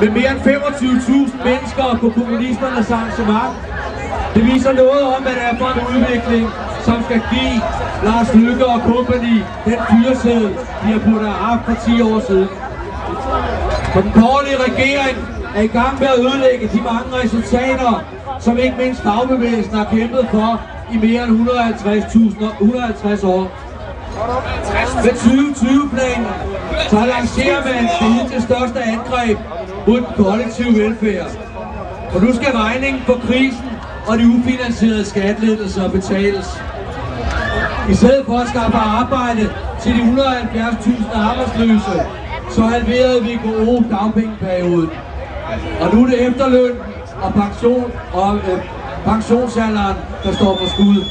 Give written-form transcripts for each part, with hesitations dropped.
med mere end 25.000 mennesker på kommunisternes arrangement. Det viser noget om, hvad det er for en udvikling, som skal give Lars Løkke og company den fyreseddel, de har puttet af for 10 år siden. For den borgerlige regering er i gang med at ødelægge de mange resultater, som ikke mindst fagbevægelsen har kæmpet for i mere end 150 år. Med 2020-planen så lancerer man det hidtil største angreb mod den kollektive velfærd. Og nu skal regningen for krisen og de ufinansierede skattelettelser betales. I stedet for at skaffe arbejde til de 170.000 arbejdsløse, så halverede vi dagpengeperioden. Og nu er det efterløn og pensionsalderen, der står for skud.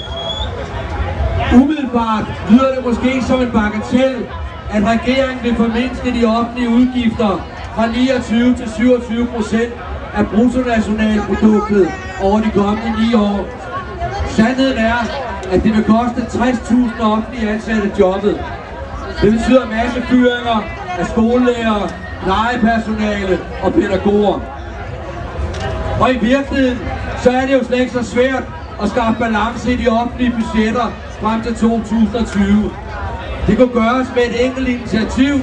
Umiddelbart lyder det måske som en bagatel, at regeringen vil formindske de offentlige udgifter fra 29 til 27% af bruttonationalproduktet over de kommende 9 år. Sandheden er, at det vil koste 60.000 offentlige ansatte jobbet. Det betyder massefyringer af skolelærere, plejepersonale og pædagoger. Og i virkeligheden, så er det jo slet ikke så svært at skaffe balance i de offentlige budgetter frem til 2020. Det kunne gøres med et enkelt initiativ,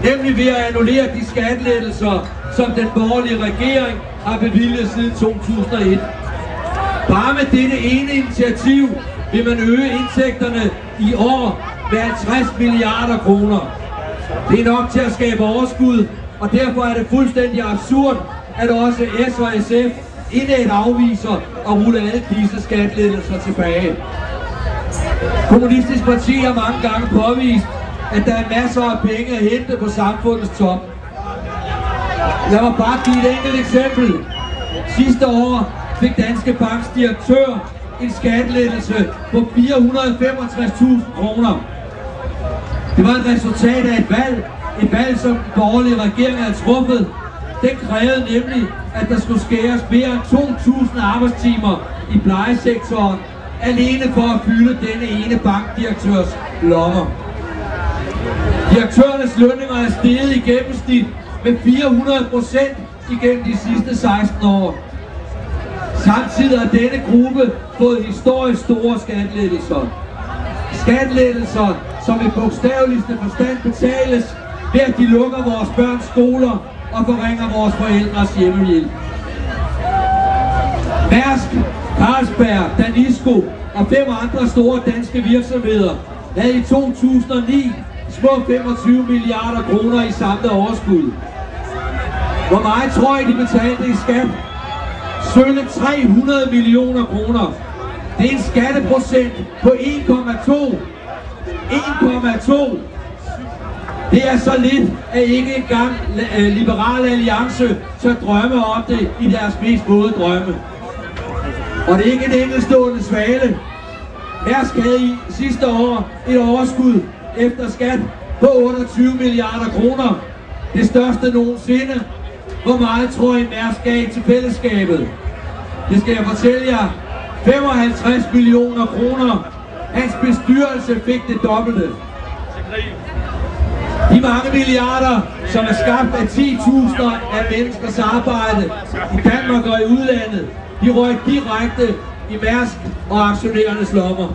nemlig ved at annullere de skattelettelser, som den borgerlige regering har bevilget siden 2001. Bare med dette ene initiativ vil man øge indtægterne i år med 50 milliarder kroner. Det er nok til at skabe overskud, og derfor er det fuldstændig absurd, at også S og SF indædt afviser at rulle alle disse skattelettelser tilbage. Kommunistisk Parti har mange gange påvist, at der er masser af penge at hente på samfundets top. Lad mig bare give et enkelt eksempel. Sidste år fik Danske Banks direktør en skattelettelse på 465.000 kroner. Det var et resultat af et valg, som den borgerlige regering havde truffet. Den krævede nemlig, at der skulle skæres mere end 2.000 arbejdstimer i plejesektoren, alene for at fylde denne ene bankdirektørs lommer. Direktørernes lønninger er steget i gennemsnit med 400% igennem de sidste 16 år. Samtidig har denne gruppe fået historisk store skattelettelser. Skattelettelser, som i bogstaveligste forstand betales ved at de lukker vores børns skoler og forringer vores forældres hjemmehjælp. Mærsk, Carlsberg, Danisco og 5 andre store danske virksomheder havde i 2009 små 25 milliarder kroner i samlet overskud. Hvor meget tror I, de betalte i skat? Sølle 300 millioner kroner. Det er en skatteprocent på 1,2. 1,2. Det er så lidt, at ikke engang Liberal Alliance tør drømme om det i deres mest våde drømme. Og det er ikke en enkeltstående svale. Mærsk havde i sidste år et overskud efter skat på 28 milliarder kroner. Det største nogensinde. Hvor meget tror I Mærsk gav til fællesskabet? Det skal jeg fortælle jer. 55 millioner kroner. Hans bestyrelse fik det dobbelte. De mange milliarder, som er skabt af 10.000 af menneskers arbejde i Danmark og i udlandet, de røg direkte i Mærsk og aktionærernes lommer.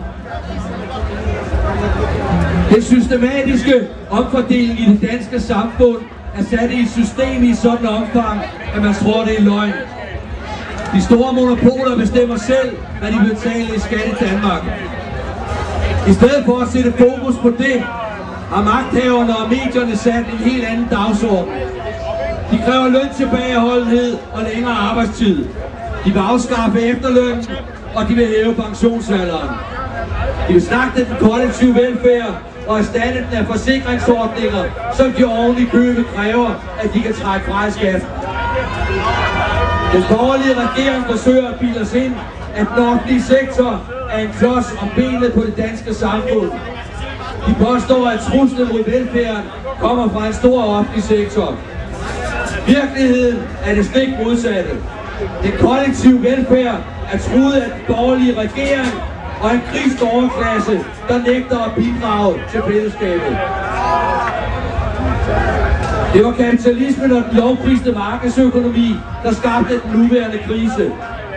Den systematiske omfordeling i det danske samfund er sat i et system i sådan omfang, at man tror, det er løgn. De store monopoler bestemmer selv, hvad de betaler i skat i Danmark. I stedet for at sætte fokus på det, har magthaverne og medierne sat en helt anden dagsorden. De kræver løntilbageholdenhed og længere arbejdstid. De vil afskaffe efterlønnen, og de vil hæve pensionsalderen. De vil snakke den kollektive velfærd og erstatte den af forsikringsordninger, som de oven i købet kræver, at de kan trække fra i skat. Den borgerlige regering forsøger at bilde os ind, at den offentlige sektor er en klods om benet på det danske samfund. De påstår, at truslen mod velfærden kommer fra en stor offentlig sektor. Virkeligheden er det stik modsatte. Den kollektive velfærd er truet af den borgerlige regering og en kristen overklasse, der nægter at bidrage til fællesskabet. Det var kapitalismen og den lovpriste markedsøkonomi, der skabte den nuværende krise.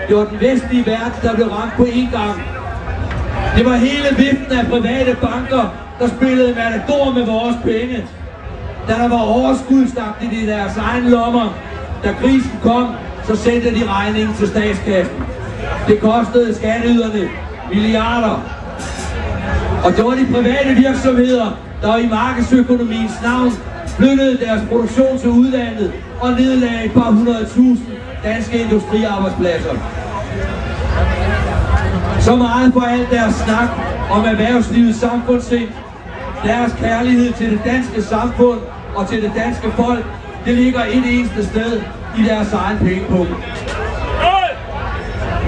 Det var den vestlige verden, der blev ramt på én gang. Det var hele viften af private banker, der spillede matador med vores penge. Da der var overskud, stak de i deres egne lommer. Da krisen kom, så sendte de regningen til statskassen. Det kostede skatteyderne milliarder. Og det var de private virksomheder, der i markedsøkonomiens navn flyttede deres produktion til udlandet og nedlagde et par 100.000 danske industriarbejdspladser. Så meget for alt deres snak om erhvervslivets samfundssind. Deres kærlighed til det danske samfund og til det danske folk, det ligger et eneste sted i deres egen pengepunkt.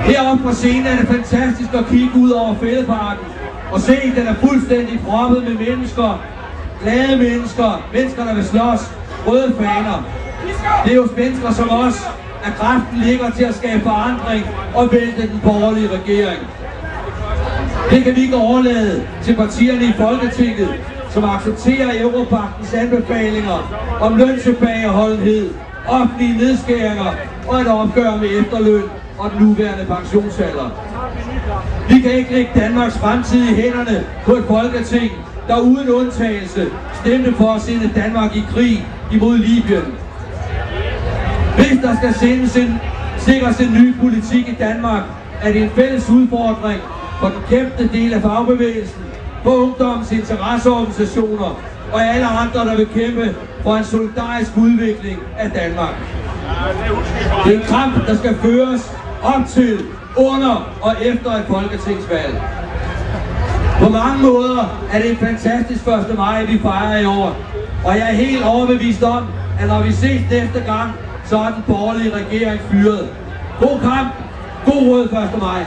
Heroppe fra scenen er det fantastisk at kigge ud over Fælledparken og se, at den er fuldstændig proppet med mennesker. Glade mennesker, mennesker der vil slås, røde faner. Det er jo mennesker som os, at kraften ligger til at skabe forandring og vælte den borgerlige regering. Det kan vi ikke overlade til partierne i Folketinget, som accepterer Europagtens anbefalinger om løntilbageholdenhed, offentlige nedskæringer og et opgør med efterløn og den nuværende pensionsalder. Vi kan ikke lægge Danmarks fremtid i hænderne på et Folketing, der uden undtagelse stemte for at sende Danmark i krig imod Libyen. Hvis der skal sikres en ny politik i Danmark, er det en fælles udfordring for den kæmpende del af fagbevægelsen, for ungdommens interesseorganisationer og alle andre, der vil kæmpe for en solidarisk udvikling af Danmark. Det er en kamp, der skal føres op til, under og efter et folketingsvalg. På mange måder er det en fantastisk 1. maj, vi fejrer i år. Og jeg er helt overbevist om, at når vi ses næste gang, så er den borgerlige regering fyret. God kamp, god rød 1. maj.